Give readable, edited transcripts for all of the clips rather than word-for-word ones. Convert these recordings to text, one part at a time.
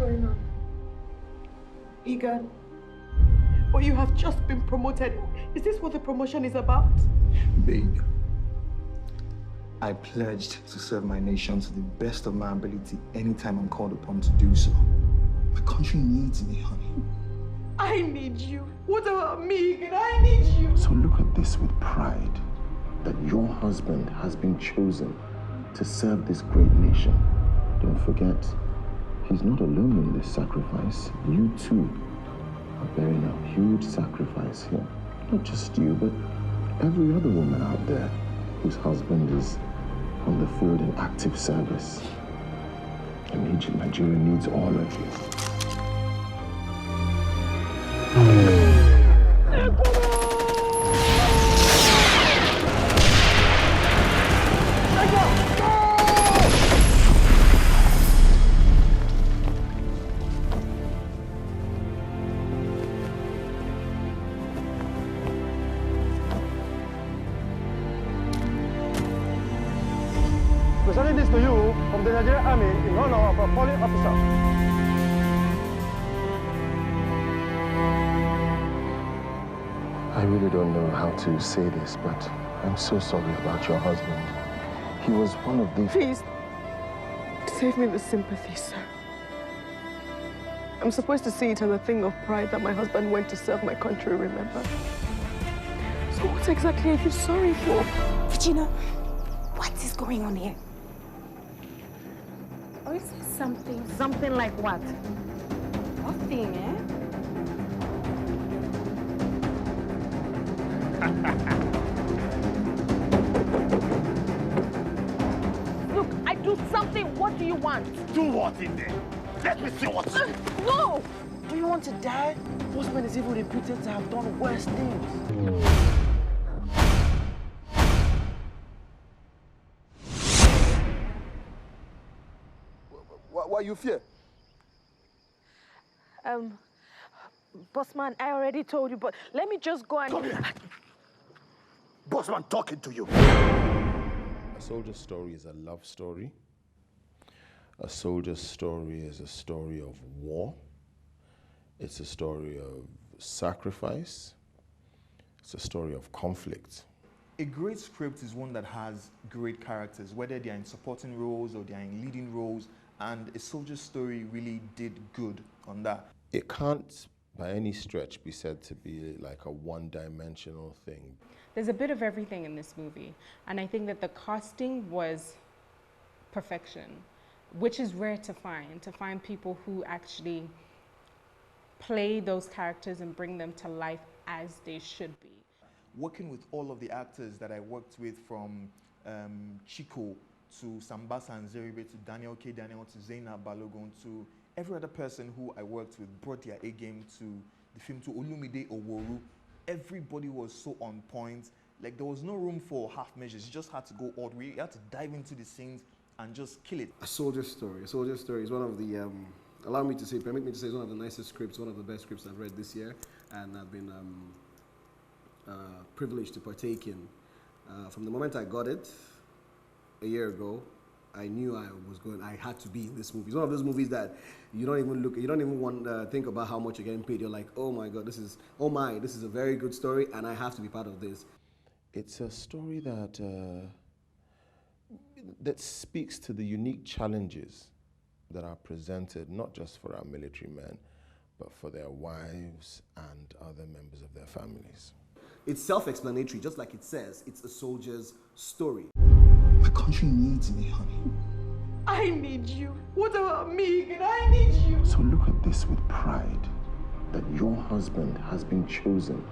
going on? Egan, but you have just been promoted. Is this what the promotion is about? Babe, I pledged to serve my nation to the best of my ability anytime I'm called upon to do so. My country needs me, honey. I need you. What about me, Egan? I need you. So look at this with pride, that your husband has been chosen to serve this great nation. Don't forget, he's not alone in this sacrifice. You too are bearing a huge sacrifice here. Not just you, but every other woman out there whose husband is on the field in active service. And Nigeria needs all of you. Presenting this to you from the Nigerian Army in honor of a fallen officer. I really don't know how to say this, but I'm so sorry about your husband. He was one of the... Please, save me the sympathy, sir. I'm supposed to see it as a thing of pride that my husband went to serve my country, remember? So what exactly are you sorry for? Regina, what is going on here? Or is it something? Something like what? Nothing, eh? Look, I do something. What do you want? Do what in there? Let me see what. No! Do you want to die? Postman is even reputed to have done worse things. Why you fear? Bossman, I already told you, but let me just go and... Come here. Bossman talking to you. A soldier's story is a love story. A soldier's story is a story of war. It's a story of sacrifice. It's a story of conflict. A great script is one that has great characters, whether they are in supporting roles or they are in leading roles, and A Soldier's Story really did good on that. It can't, by any stretch, be said to be like a one-dimensional thing. There's a bit of everything in this movie, and I think that the casting was perfection, which is rare to find people who actually play those characters and bring them to life as they should be. Working with all of the actors that I worked with, from Chico to Sambasa and Zeribe to Daniel K. Daniel to Zainab Balogun to every other person who I worked with brought their A-game to the film, to Olumide Oworu. Everybody was so on point. Like, there was no room for half measures. You just had to go all the way. You had to dive into the scenes and just kill it. A Soldier's Story. A Soldier's Story is one of the, permit me to say, it's one of the nicest scripts, one of the best scripts I've read this year, and I've been privileged to partake in. From the moment I got it, a year ago, I knew I had to be in this movie. It's one of those movies that you don't even want to think about how much you're getting paid. You're like, oh my God, this is a very good story, and I have to be part of this. It's a story that speaks to the unique challenges that are presented, not just for our military men, but for their wives and other members of their families. It's self-explanatory, just like it says, it's a soldier's story. My country needs me, honey. I need you. What about me, Egan? I need you. So look at this with pride, that your husband has been chosen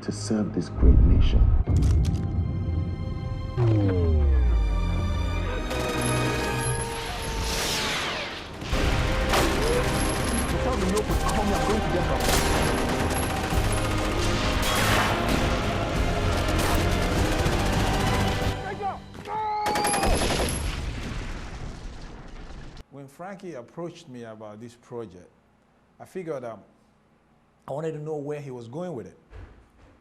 to serve this great nation. When Frankie approached me about this project, I figured I wanted to know where he was going with it.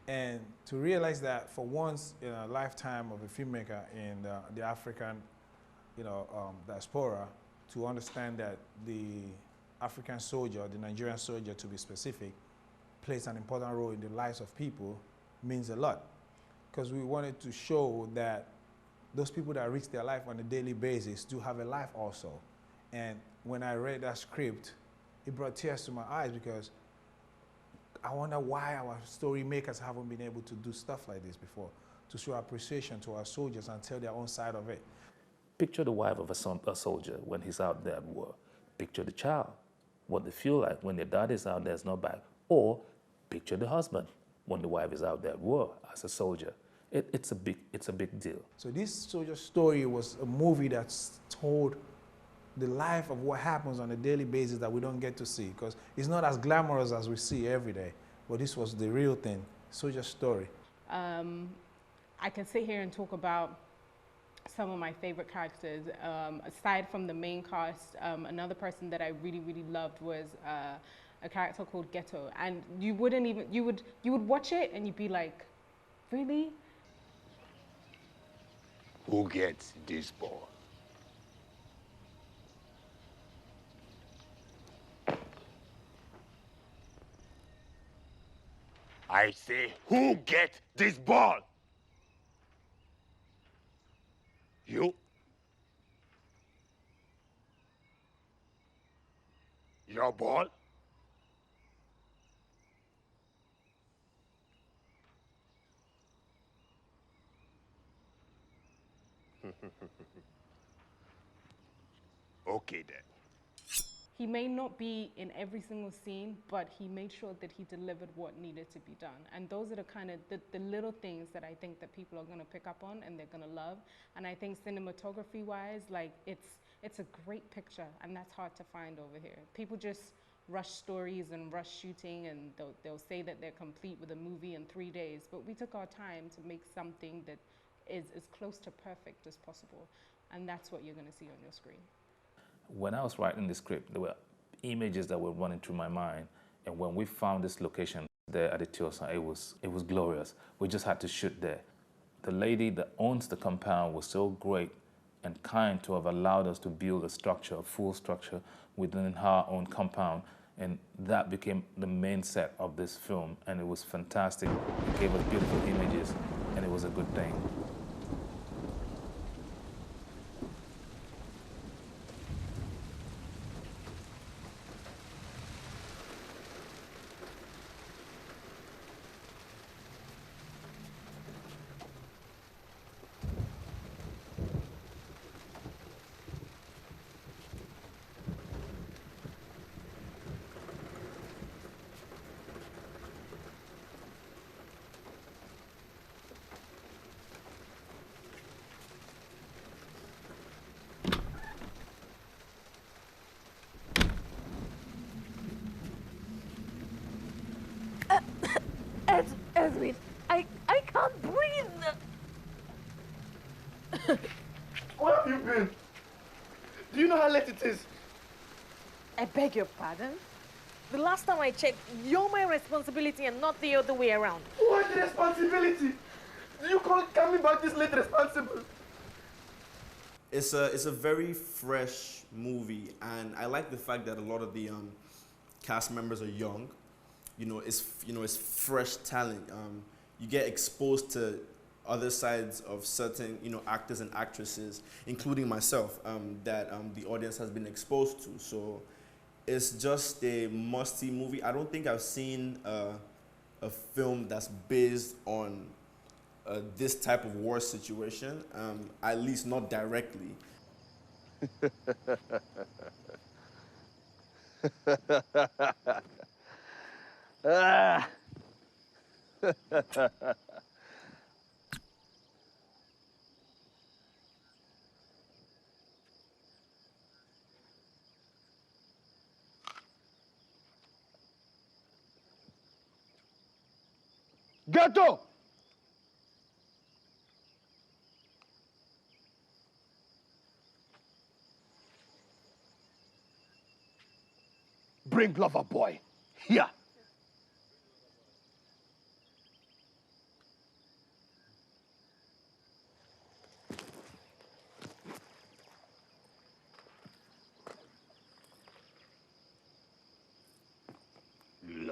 And to realize that for once in a lifetime of a filmmaker in the African diaspora, to understand that the African soldier, the Nigerian soldier to be specific, plays an important role in the lives of people means a lot. Because we wanted to show that those people that risk their life on a daily basis do have a life also. And when I read that script, it brought tears to my eyes because I wonder why our story makers haven't been able to do stuff like this before, to show appreciation to our soldiers and tell their own side of it. Picture the wife of a soldier when he's out there at war. Picture the child, what they feel like when their dad is out there, is not back. Or picture the husband when the wife is out there at war as a soldier. It's a big deal. So this soldier story was a movie that's told the life of what happens on a daily basis that we don't get to see, because it's not as glamorous as we see every day. But this was the real thing, soldier story. I can sit here and talk about some of my favorite characters. Aside from the main cast, another person that I really, really loved was a character called Ghetto. And you wouldn't even, you would watch it and you'd be like, really? Who gets this ball? I say, who gets this ball? You? Your ball? Okay then. He may not be in every single scene, but he made sure that he delivered what needed to be done. And those are the kind of the little things that I think that people are going to pick up on and they're going to love. And I think cinematography-wise, like it's a great picture, and that's hard to find over here. People just rush stories and rush shooting, and they'll say that they're complete with a movie in 3 days. But we took our time to make something that is as close to perfect as possible. And that's what you're going to see on your screen. When I was writing the script, there were images that were running through my mind. And when we found this location there at the Tiosa, it was glorious. We just had to shoot there. The lady that owns the compound was so great and kind to have allowed us to build a structure, a full structure within her own compound. And that became the main set of this film. And it was fantastic. It gave us beautiful images, and it was a good thing. Edwin, I can't breathe. Where have you been? Do you know how late it is? I beg your pardon? The last time I checked, you're my responsibility and not the other way around. What responsibility? Do you call coming back this late responsible? It's a very fresh movie, and I like the fact that a lot of the cast members are young. It's fresh talent. You get exposed to other sides of certain actors and actresses, including myself, that the audience has been exposed to. So it's just a must-see movie. I don't think I've seen a film that's based on this type of war situation, at least not directly. Gato! Bring Lover Boy here.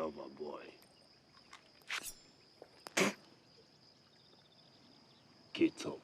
lover boy. Get up.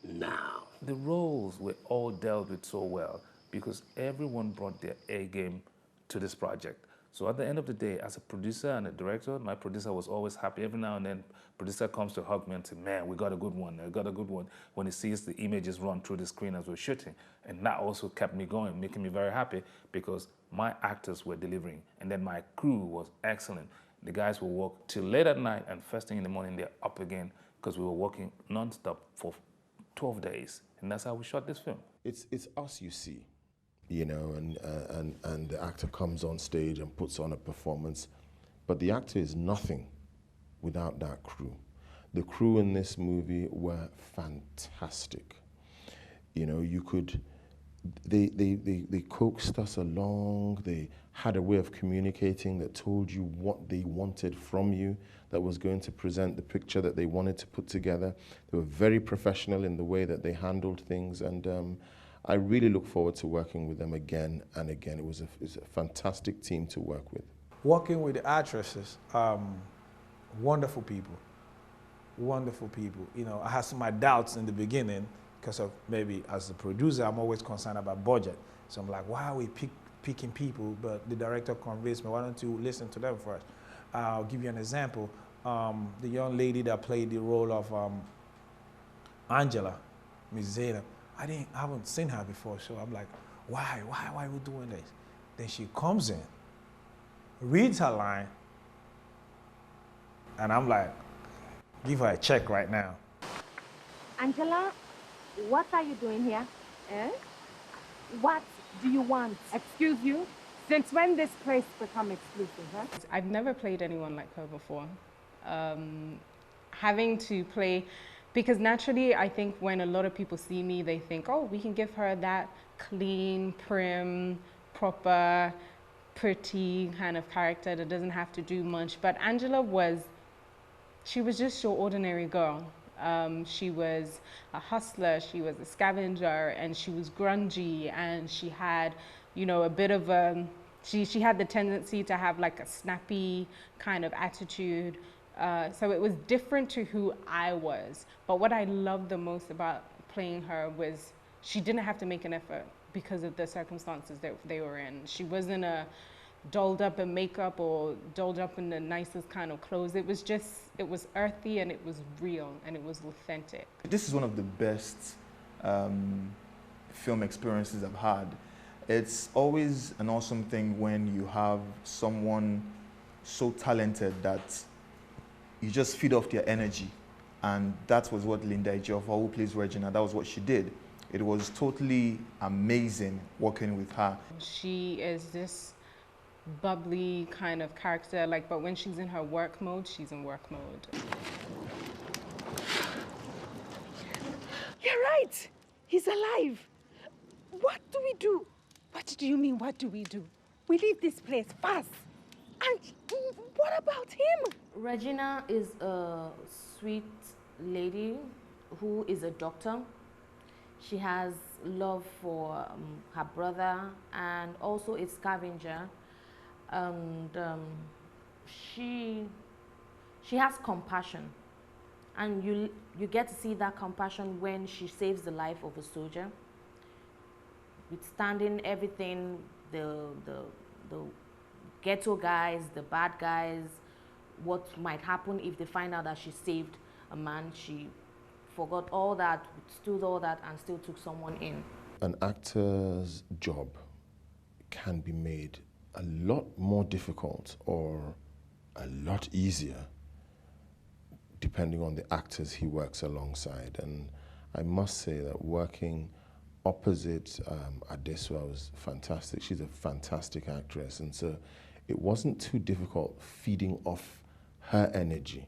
Now. The roles were all dealt with so well because everyone brought their A game to this project. So at the end of the day, as a producer and a director, my producer was always happy. Every now and then, producer comes to hug me and say, man, we got a good one, I got a good one, when he sees the images run through the screen as we're shooting. And that also kept me going, making me very happy because my actors were delivering. And then my crew was excellent. The guys will work till late at night and first thing in the morning, they're up again because we were working non-stop for 12 days. And that's how we shot this film. It's us you see, you know, and the actor comes on stage and puts on a performance, but the actor is nothing without that crew. The crew in this movie were fantastic. You know, they coaxed us along, they had a way of communicating that told you what they wanted from you, that was going to present the picture that they wanted to put together. They were very professional in the way that they handled things, and I really look forward to working with them again and again. It was a fantastic team to work with. Working with the actresses, wonderful people. Wonderful people. You know, I had some of my doubts in the beginning because of maybe as a producer, I'm always concerned about budget. So I'm like, why are we picking people? But the director convinced me, why don't you listen to them first? I'll give you an example. The young lady that played the role of Angela, Miss Zainab, I haven't seen her before, so I'm like, why are we doing this? Then she comes in, reads her line, and I'm like, give her a check right now. Angela, what are you doing here? Eh? What do you want? Excuse you? Since when this place become exclusive, huh? I've never played anyone like her before. Having to play, because naturally I think when a lot of people see me, they think, oh, we can give her that clean, prim, proper, pretty kind of character that doesn't have to do much. But Angela she was just your ordinary girl. She was a hustler, she was a scavenger, and she was grungy, and she had, you know, a bit of a, she had the tendency to have like a snappy kind of attitude. So it was different to who I was. But what I loved the most about playing her was she didn't have to make an effort because of the circumstances that they were in. She wasn't dolled up in makeup or dolled up in the nicest kind of clothes. It was just, it was earthy and it was real and it was authentic. This is one of the best film experiences I've had. It's always an awesome thing when you have someone so talented that you just feed off their energy. And that was what Linda Ejiofor, who plays Regina, that was what she did. It was totally amazing working with her. She is this bubbly kind of character, like, but when she's in her work mode, she's in work mode. You're right. He's alive. What do we do? What do you mean, what do we do? We leave this place fast. And what about him? Regina is a sweet lady who is a doctor. She has love for her brother and also a scavenger. And she has compassion. And you get to see that compassion when she saves the life of a soldier, withstanding everything, the ghetto guys, the bad guys, what might happen if they find out that she saved a man. She forgot all that, withstood all that, and still took someone in. An actor's job can be made a lot more difficult or a lot easier depending on the actors he works alongside. And I must say that working opposite Adesua was fantastic. She's a fantastic actress, and so it wasn't too difficult feeding off her energy,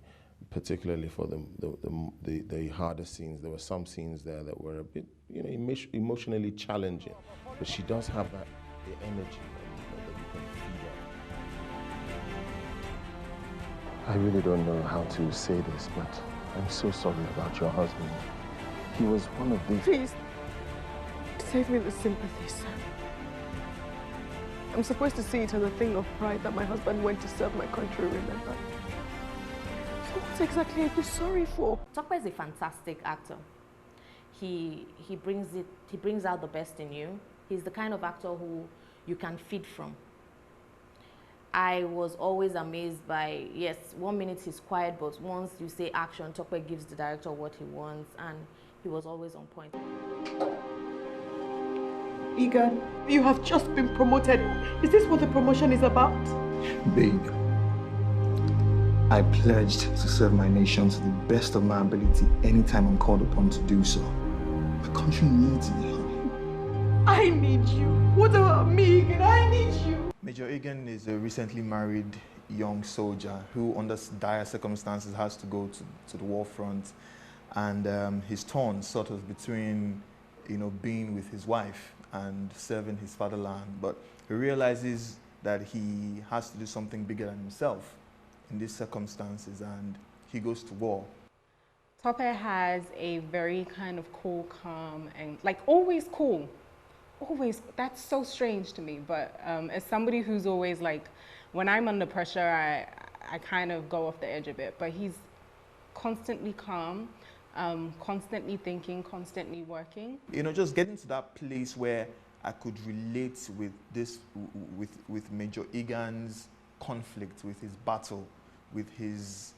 particularly for the harder scenes. There were some scenes there that were a bit, you know, emotionally challenging, but she does have that the energy that you can feed off. I really don't know how to say this, but I'm so sorry about your husband. He was one of the... Please, save me the sympathy, sir. I'm supposed to see it as a thing of pride that my husband went to serve my country, remember? So what exactly are you sorry for? Tokwe is a fantastic actor. He brings out the best in you. He's the kind of actor who you can feed from. I was always amazed by, yes, 1 minute he's quiet, but once you say action, Tokwe gives the director what he wants, and he was always on point. Egan, you have just been promoted. Is this what the promotion is about? Babe, I pledged to serve my nation to the best of my ability anytime I'm called upon to do so. The country needs me. I need you. What about me, Egan? I need you. Major Egan is a recently married young soldier who, under dire circumstances, has to go to the war front, and he's torn sort of between, being with his wife and serving his fatherland. But he realizes that he has to do something bigger than himself in these circumstances, and he goes to war. Tope has a very kind of cool, calm, and always cool. Always, that's so strange to me, but as somebody who's always when I'm under pressure, I kind of go off the edge a bit, but he's constantly calm, constantly thinking, constantly working. Just getting to that place where I could relate with with Major Egan's conflict, with his battle, with his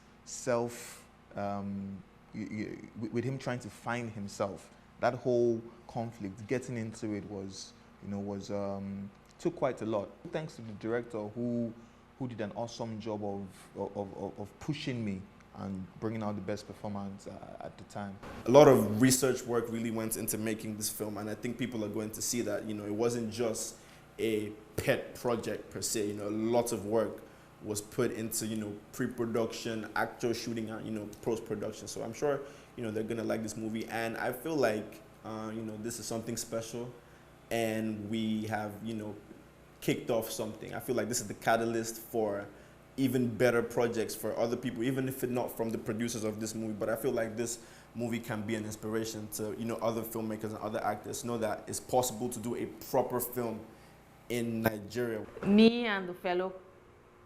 with him trying to find himself. That whole conflict, getting into it took quite a lot. Thanks to the director who did an awesome job of pushing me and bringing out the best performance at the time. A lot of research work really went into making this film, and I think people are going to see that, it wasn't just a pet project per se. A lot of work was put into, pre-production, actual shooting, and, post-production. So I'm sure, they're gonna like this movie, and I feel like, this is something special, and we have, kicked off something. I feel like this is the catalyst for even better projects for other people, even if it's not from the producers of this movie. But I feel like this movie can be an inspiration to, other filmmakers and other actors know that it's possible to do a proper film in Nigeria. Me and the fellow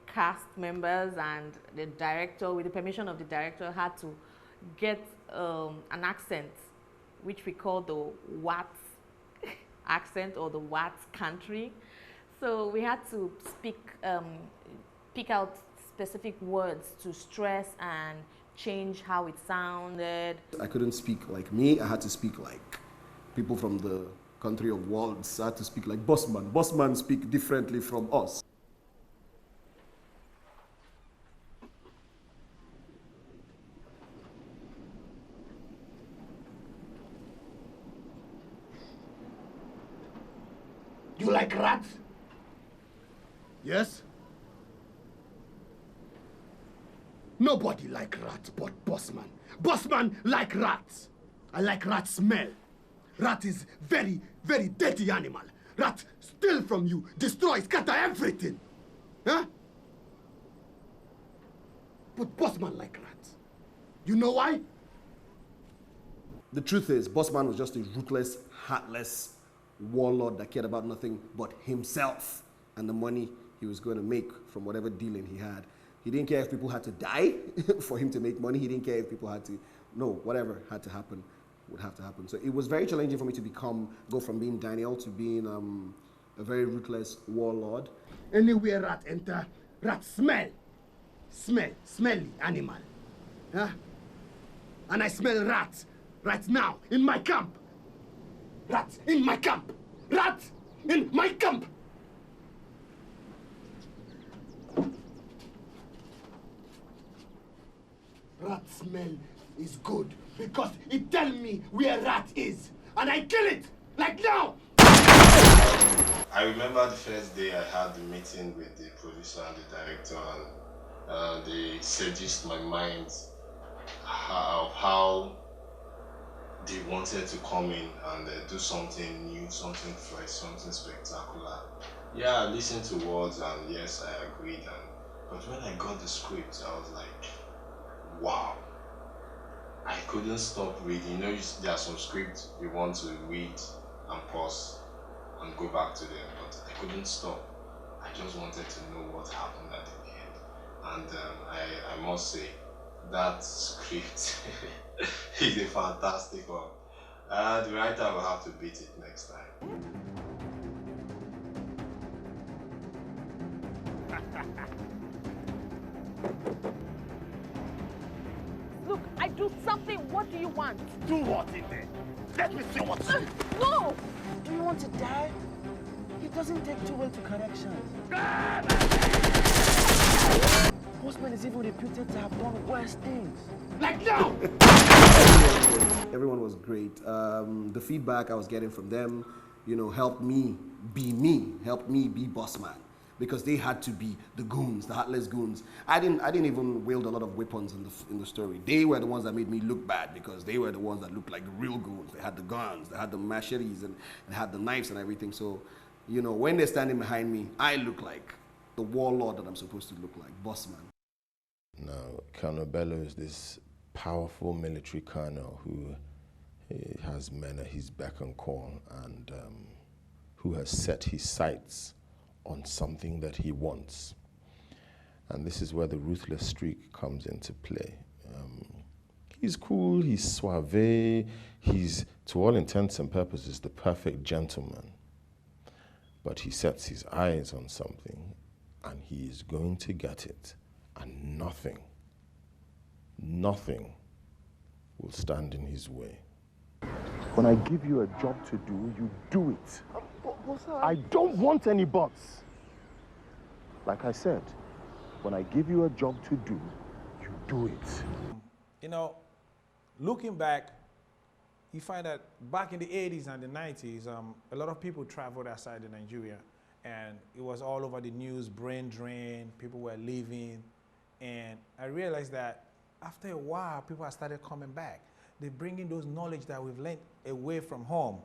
cast members and the director, with the permission of the director, had to get an accent, which we call the Watz accent, or the Watz country. So we had to pick out specific words to stress and change how it sounded. I couldn't speak like me. I had to speak like people from the country of Watz. I had to speak like Bossman. Bossman speak differently from us. You like rats? Yes? Nobody like rats but Bossman. Bossman like rats. I like rat smell. Rat is very, very dirty animal. Rat steal from you, destroy, scatter everything. Huh? But Bossman like rats. You know why? The truth is, Bossman was just a ruthless, heartless warlord that cared about nothing but himself and the money he was going to make from whatever dealing he had. He didn't care if people had to die for him to make money. He didn't care if people had to, whatever had to happen would have to happen. So it was very challenging for me to go from being Daniel to being a very ruthless warlord. Anywhere rat enter, rat smell. Smelly animal. Huh? And I smell rat right now in my camp. Rat in my camp. Rat in my camp. Rat smell is good because it tells me where rat is, and I kill it, like now. I remember the first day I had the meeting with the producer and the director, and they seduced my mind of how they wanted to come in and do something new, something fresh, something spectacular. Yeah, I listened to words, and yes, I agreed. But when I got the script, I was like, wow. I couldn't stop reading. There are some scripts you want to read and pause and go back to them, but I couldn't stop. just wanted to know what happened at the end. And I must say, that script is a fantastic one. The writer will have to beat it next time. Look, I do something. What do you want? Do what in there? Let me see what's No! Do you want to die? It doesn't take too well to corrections. Postman is even reputed to have done worse things. Like now! Everyone was great. The feedback I was getting from them, helped me be boss man, because they had to be the goons, the heartless goons. I didn't even wield a lot of weapons in the story. They were the ones that made me look bad, because they were the ones that looked like the real goons. They had the guns, they had the machetes, and they had the knives and everything. So, when they're standing behind me, I look like the warlord that I'm supposed to look like, boss man. Now, Colonel Bello is this powerful military colonel who has men at his beck and call, and who has set his sights on something that he wants. And this is where the ruthless streak comes into play. He's cool, he's suave, he's, to all intents and purposes, the perfect gentleman. But he sets his eyes on something, and he is going to get it, and nothing will stand in his way. When I give you a job to do, you do it. I don't want any buts. Like I said, when I give you a job to do, you do it. Looking back, you find that back in the 80s and the 90s, a lot of people traveled outside of Nigeria, and it was all over the news, brain drain, people were leaving, and I realized that after a while, people have started coming back. They're bringing those knowledge that we've learned away from home.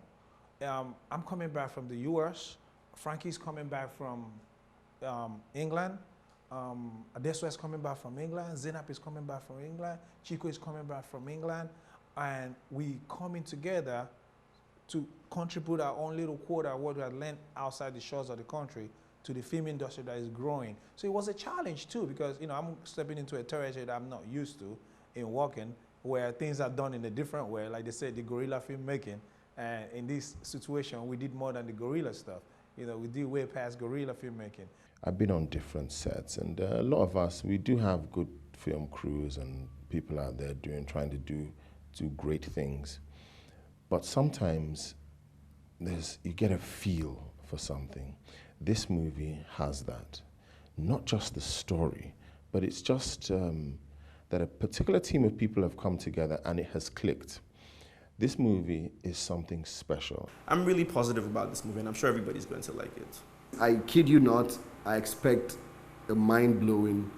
I'm coming back from the US. Frankie's coming back from England. Adesso is coming back from England. Zainab is coming back from England. Chico is coming back from England. And we coming together to contribute our own little quota of what we have learned outside the shores of the country to the film industry that is growing. So it was a challenge too, because I'm stepping into a territory that I'm not used to in working, where things are done in a different way. Like they said, the guerrilla filmmaking. And in this situation, we did more than the guerrilla stuff. We did way past guerrilla filmmaking. I've been on different sets, and a lot of us, we do have good film crews and people out there trying to do great things. But sometimes you get a feel for something. This movie has that. Not just the story, but it's just that a particular team of people have come together and it has clicked. This movie is something special. I'm really positive about this movie, and I'm sure everybody's going to like it. I kid you not, I expect a mind-blowing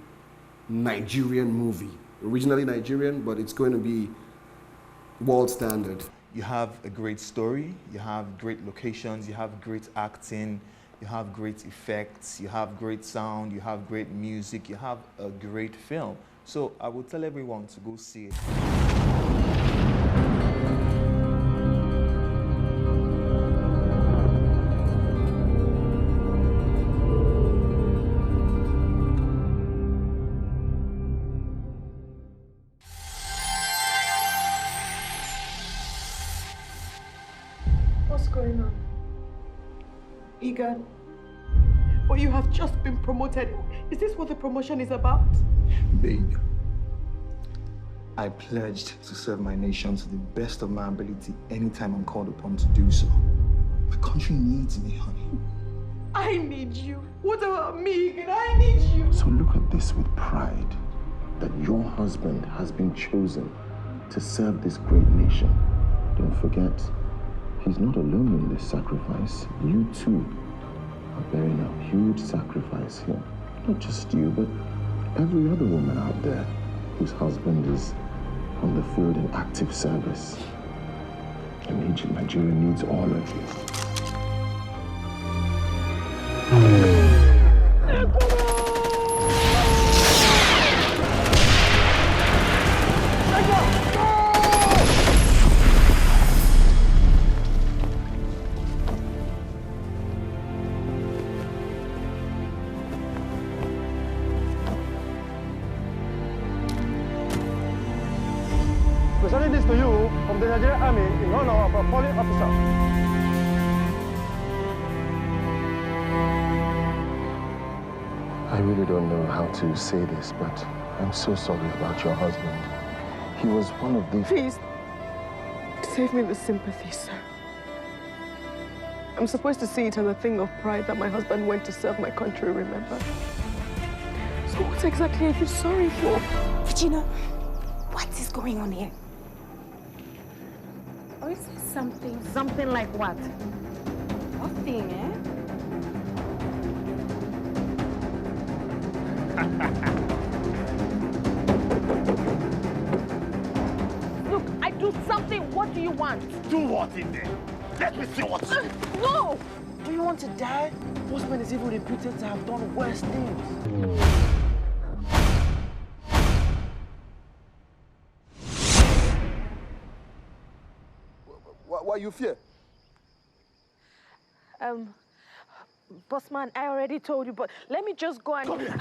Nigerian movie. Originally Nigerian, but it's going to be world standard. You have a great story, you have great locations, you have great acting, you have great effects, you have great sound, you have great music, you have a great film. So I will tell everyone to go see it. What's going on? Egan, but you have just been promoted. Is this what the promotion is about? Babe, I pledged to serve my nation to the best of my ability anytime I'm called upon to do so. My country needs me, honey. I need you. What about me, Egan? I need you. So look at this with pride, that your husband has been chosen to serve this great nation. Don't forget, he's not alone in this sacrifice. You too are bearing a huge sacrifice here. Not just you, but every other woman out there whose husband is on the field in active service. And Nigeria needs all of you. fallen officer. I really don't know how to say this, but I'm so sorry about your husband. He was one of the... Please, save me the sympathy, sir. I'm supposed to see it as a thing of pride that my husband went to serve my country, remember? So what exactly are you sorry for? Regina, what is going on here? Or is there something? Something like what? Nothing, eh? Look, I do something. What do you want? Do what in there? Let me see what you do. No! Do you want to die? Postman is even reputed to have done worse things. What you fear? Bossman, I already told you, but let me just go and... Come here.